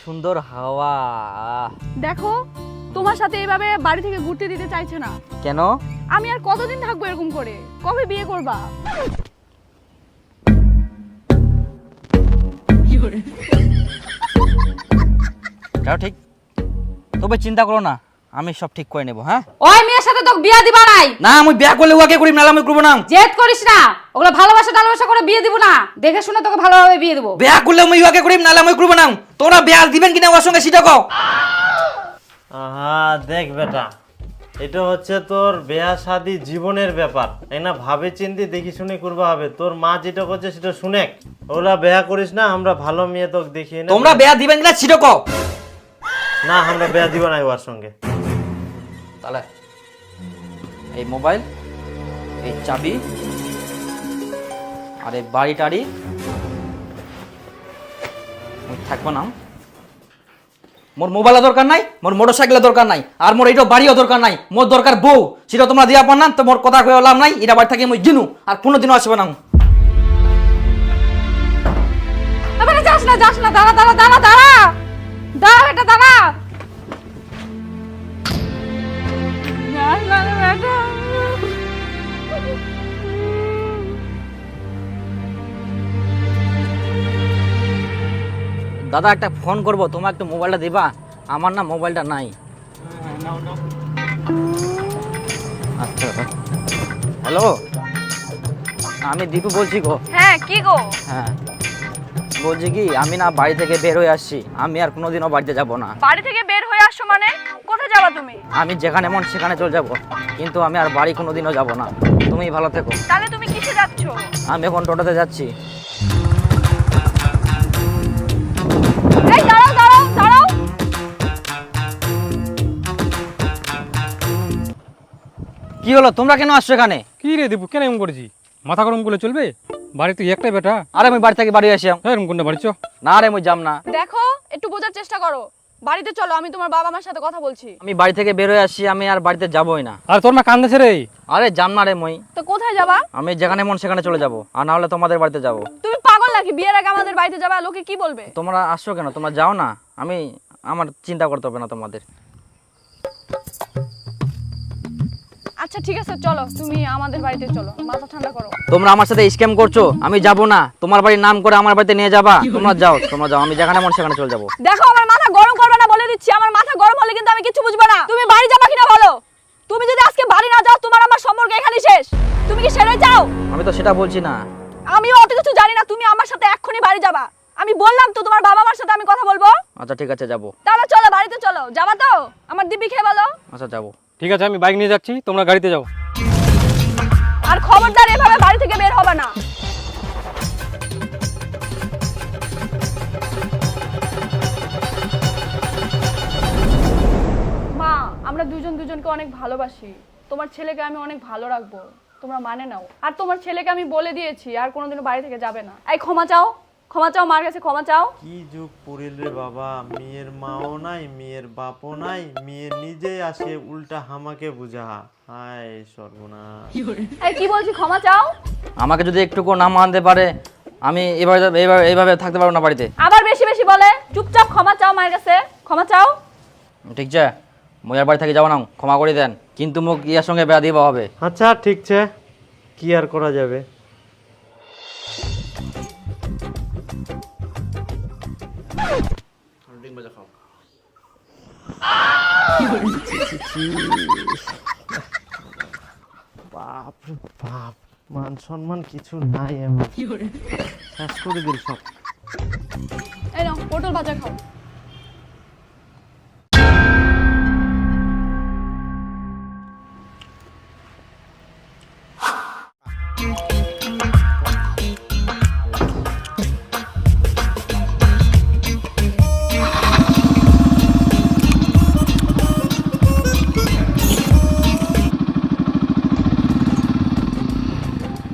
সুন্দর হাওয়া। দেখো তোমার সাথে এইভাবে বাড়ি থেকে ঘুরতে দিতে চাইছে না। কেন? আমি আর কতদিন থাকবো এরকম করে? কবে বিয়ে করবা? তাও ঠিক, তবে চিন্তা করো না, আমি সব ঠিক করে নেব। হ্যাঁ, ওই মেয়ের সাথে তো বিয়ে দিবা নাই। না আমি বিয়ে করলে ওকে করি, নাহলে আমি করবো না। জেদ করিস না, ওগুলো ভালোবাসা করে বিয়ে দিব না, দেখে শুনে তোকে ভালোভাবে বিয়ে দেবো। বিয়ে করলে আমি ওকে করি, নাহলে আমি করবো না। তোমরা বিয়ে দিবেন কিনা ওর সঙ্গে সেটা কও। দেখ বেটা, এটা হচ্ছে তোর বিয়া শাদী জীবনের ব্যাপার, তাই না? ভাবে চিন্তি দেখি শুনে করবা হবে। তোর মা যেটা করছে সেটা শুনে, ওরা বিয়া করিস না। আমরা ভালো মেয়ে তোকে দেখিয়ে না। তোমরা বিয়ে দিবেন কিনা সেটা কও। না, আমরা বিয়া দিব না ওর সঙ্গে। তাহলে এই মোবাইল, এই চাবি আর এই বাড়ি টাড়ি থাকবো না। মোর মোবাইলের দরকার নাই, মোর মোটরসাইকেলের দরকার নাই, আর মোর এইটা বাড়িও দরকার নাই। মোর দরকার বউ, সেটা তোমরা দিয়া পার না। তো মোর কথা কয়ে লাভ নাই, এটা বাড়ি থেকে মই গিনু আর কোনোদিনও আসবে না। এবারে যাস না, দাঁড়া দাঁড়া দাঁড়া দাঁড়া দাঁড়া বেটা, দাঁড়া। যাস না রে বেটা। দাদা একটা ফোন করবো, তোমার একটু মোবাইলটা দিবা? আমার না মোবাইলটা নাই। আচ্ছা, হ্যালো, আমি দীপু বলছি গো। হ্যাঁ, কি গো? হ্যাঁ, বলছি কি, আমি না বাড়ি থেকে বের হয়ে আসছি, আমি আর কোনোদিনও বাড়িতে যাব না। বাড়ি থেকে বের হয়ে আসছো মানে? কোথায় যাবা তুমি? আমি যেখানে মন সেখানে চলে যাব, কিন্তু আমি আর বাড়ি কোনোদিনও যাব না। তুমি ভালো থেকো। তাহলে তুমি কিসে যাচ্ছো? আমি এখন টোটোতে যাচ্ছি। এই দাঁড়াও দাঁড়াও দাঁড়াও। কি হলো, তোমরা কেন আসছো এখানে? কি রে দীপু, কেন এমন করেছি? মাথা গরম করলে চলবে? বাড়িতে একটাই বেটা। আরে আমি বাড়ি থেকে বাড়ি আসি। এরকম কোনটা বাড়ি চ। না রে, আমি যাম না। দেখো একটু বোঝার চেষ্টা করো। বাড়িতে চলো, আমি তোমার বাবা মার সাথে কথা বলছি। আমি বাড়ি থেকে বের হয়ে আসছি, আমি আর বাড়িতে যাবই না। আর তোর মা কান্দেছে রে। আরে যাম না রে মই। তো কোথায় যাবা? আমি যেখানে মন সেখানে চলে যাব, আর না হলে তোমাদের বাড়িতে যাব। তুমি পাগল নাকি? বিয়ের আগে আমাদের বাড়িতে যাবা, লোকে কি বলবে? তোমরা আসছো কেন? তোমরা যাও না, আমার চিন্তা করতে হবে না তোমাদের। আচ্ছা ঠিক আছে, চলো তুমি আমাদের বাড়িতে চলো, মাথা ঠান্ডা করো। তোমরা আমার সাথে স্ক্যাম করছো, আমি যাব না। তোমার বাড়ির নাম করে আমার বাড়িতে নিয়ে যাবা। তোমরা যাও, আমি যেখানে মন সেখানে চলে যাব। দেখো আমার মাথা গরম করবে না বলে দিচ্ছি। আমার মাথা গরম হলে কিন্তু আমি কিছু বুঝবো না। তুমি বাড়ি যাবা কিনা বলো? তুমি যদি আজকে বাড়ি না যাও, তোমার আমার সম্পর্ক এখানেই শেষ। তুমি কি সেরে যাও? আমি তো সেটা বলছি না। আমি অত কিছু জানি না, তুমি আমার সাথে এক্ষুনি বাড়ি যাবা। আমি বললাম তো তোমার বাবা মার সাথে আমি কথা বলবো। আচ্ছা ঠিক আছে, যাব। তাহলে চলো বাড়িতে চলো। যাবা তো? আমার দিব্যি খেয়ে বলো। আচ্ছা যাব। ঠিক আছে, আমি বাইক নিয়ে যাচ্ছি, তোমরা গাড়িতে যাও। আর খবরদার এভাবে বাড়ি থেকে বের হবে না। মা, আমরা দুজন দুজনকে অনেক ভালোবাসি। তোমার ছেলেকে আমি অনেক ভালো রাখবো, তোমরা মানে নাও। আর তোমার ছেলেকে আমি বলে দিয়েছি আর কোনোদিনও বাড়ি থেকে যাবে না। এই ক্ষমা চাও, ক্ষমা চাও, মার কাছে ক্ষমা চাও। কি যুগ পড়িল রে বাবা, মেয়ের মাও নাই, মেয়ের বাপও নাই, মেয়ে নিজেই আসে উল্টা হামাকে বুঝা। হায় সর্বনাশ। এই কি বলছি, ক্ষমা চাও। আমাকে যদি একটুকু না মানতে পারে, আমি এইভাবে থাকতে পারবো না বাড়িতে। আবার বেশি বেশি বলে। চুপচাপ ক্ষমা চাও মায়ের কাছে, ক্ষমা চাও। ঠিক আছে, মই আর বাড়ি থেকে যাবো না, ক্ষমা করে দেন। কিন্তু মোক ইয়ার সঙ্গে বেড়া দিবা হবে। আচ্ছা ঠিক আছে, কি আর করা যাবে। বাপ রে বাপ, মান সম্মান কিছু নাই, আমি শেষ করে দিল সব। এই নাও পটল ভাজা খাও।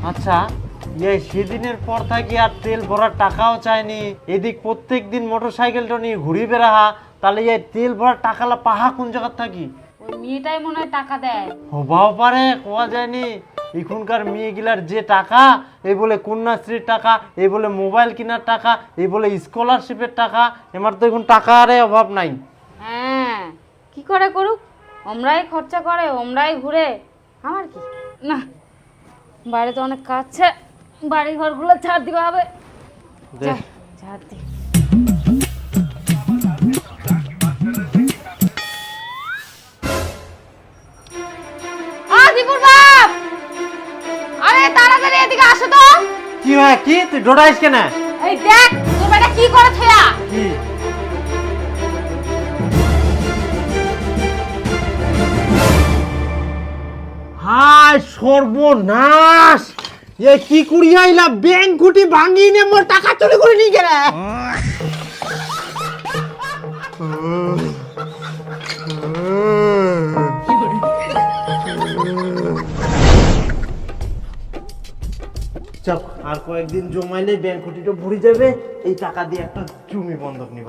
আচ্ছা, সেদিনের পর থাকি আর তেল ভরার টাকাও চায়নি। এদিক প্রত্যেক দিন মোটরসাইকেলটা নিয়ে ঘুরি বেড়াহা, তাহলে এই তেল ভরার টাকালা পাহা কোন জায়গার থাকি? ওই মেয়েটাই মনে হয় টাকা দেয়। হবাও পারে, কোয়া যায়নি। এখনকার মেয়েগুলার যে টাকা, এই বলে কন্যাশ্রীর টাকা, এই বলে মোবাইল কেনার টাকা, এই বলে স্কলারশিপের টাকা, আমার তো এখন টাকার অভাব নাই। হ্যাঁ, কি করে করুক, ওমরাই খরচা করে, ওমরাই ঘুরে, আমার কি না। বাইরে তো অনেক কাজ আছে, বাড়ি ঘরগুলো ছাড় দিতে হবে। যা, ছাড় দি। দীপুর বাপ, আরে তাড়াতাড়ি এদিকে আসো তো। কি হয় কি, তুই ডোডাইস কেন? এই দেখ তোর বেটা কি করে থয়া। কি হায় সর্বনাশ, এ কি করিয়া আইলা? ব্যাংক খুঁটি ভাঙি নে মোর টাকা চুরি করে নিয়ে গেলে। চল, আর কয়েকদিন জমাইলে ব্যাংক খুঁটিটা ভরে যাবে, এই টাকা দিয়ে একটা জমি বন্ধক নিব।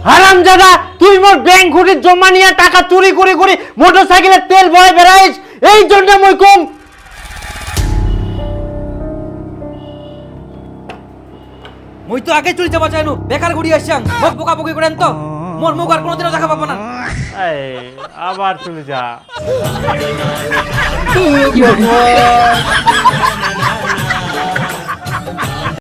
হারামজাদা, তুই মোর ব্যাংক খুঁটি জমা নিয়ে টাকা চুরি করে করে মোটরসাইকেলের তেল ভরে বেড়াইস, এই জন্য মই কম। মুই তো আগে চুরি যাবা চাইনু, বেকার ঘুরি আসছাং, মোক বোকা বকি করেন তো, মোর মুখ আর কোনোদিনও দেখা পাবো না। আবার চলে যা।